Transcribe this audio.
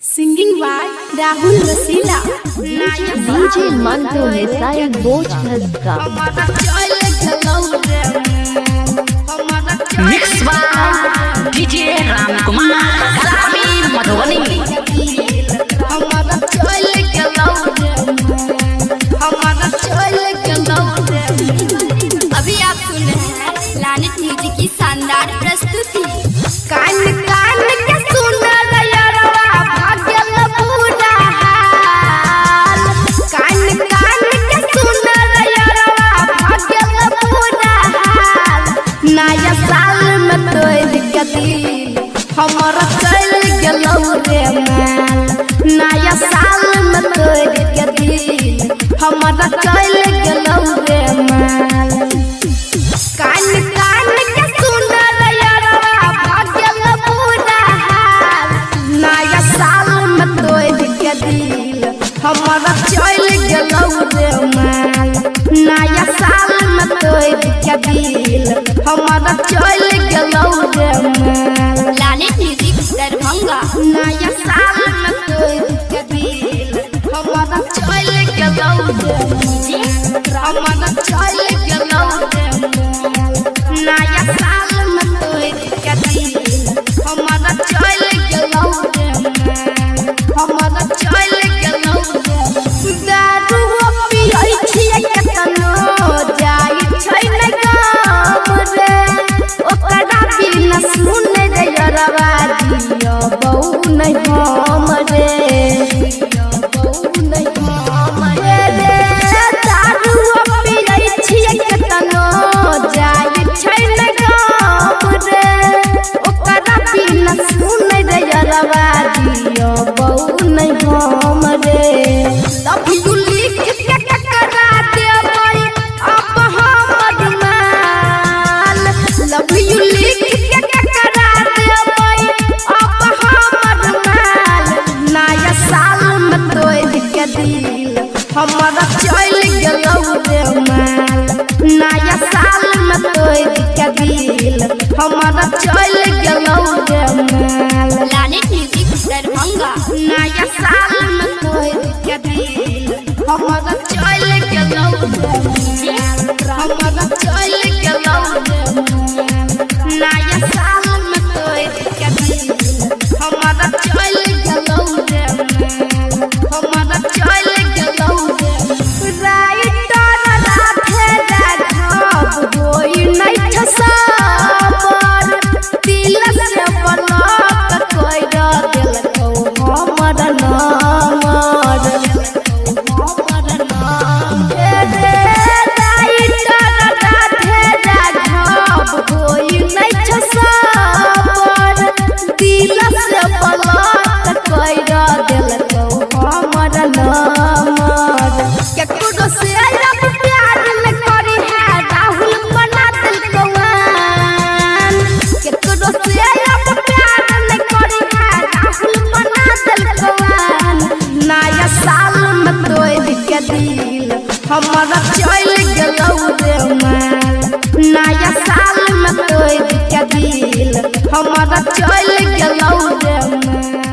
Singing by Rahul Rasila. DJ Mantu Missile Boch Hazka. Mix by DJ Ramkumar Sami Madhubani. अभी आप सुन रहे हैं लानित म्यूजिक की शानदार प्रस्तुति। कान कान के सुन रयरवा भाग्यल पूरा हाल। कान कान के सुन रयरवा भाग्यल पूरा हाल। नया साल में तोड़ के दिल हमारा चल गेलौ रे माल। नया साल में तोड़ के दिल हमारा चल गेलौ रे माल। कान कान के सुन रयरवा भाग्यल पूरा हाल। नया साल में तोड़ के दिल हमारा चल गेलौ रे माल। नया साल में तोड़ के दिल हमारा चल गेलौ रे माल। लानित म्यूजिक दरभंगा। नया साल में तोड़ के दिल हमारा चल गेलौ रे माल। हमारा चल गेलौ रे माल। नया साल में तोड़ के दिल हमारा चल गेलौ रे माल। हमारा चल गेलौ रे माल। दारू पियै छियै केतनो जाइ छै न गाम रे। ओकरा बिना सुन रे यरवा दियो बहु नहीं हम रे। बहु नहीं हम रे। दारू पियै छियै केतनो जाइ छै न गाम रे। ओकरा बिना सुन रे यरवा दियो बहु नहीं हम रे। लव यू लिख के ककरा देबै अब हमर माल। लव यू लिख के ककरा देबै अब हमर माल। नया साल में तोड़ के दिल हमारा चल गेलौ रे माल। नया साल में तोड़ के दिल हमारा चल गेलौ रे माल। लानित म्यूजिक दरभंगा। नया साल में तोड़ के दिल हमारा चल गेलौ रे माल। हमारा चल गेलौ रे माल। नया साल में तोड़ के दिल हमारा चल गेलौ रे माल। हमारा चल गेलौ रे माल। राइटर राधे राघव होई नहीं ठसाबर। दिल से बनक कोइरा देलकौ हमर नामर। हमर नाम रे। राइटर राधे राघव होई नहीं ठसाबर। दिल से बनक कोइरा देलकौ हमर नामर। केकरो से अब प्यार न करी है राहुल बना देलकौ आन। केकरो से अब प्यार न करी है राहुल बना देलकौ आन। नया साल में तोड़ के दिल हमारा चल गेलौ रे माल। नया साल में तोड़ के दिल हमारा चल गेलौ रे माल।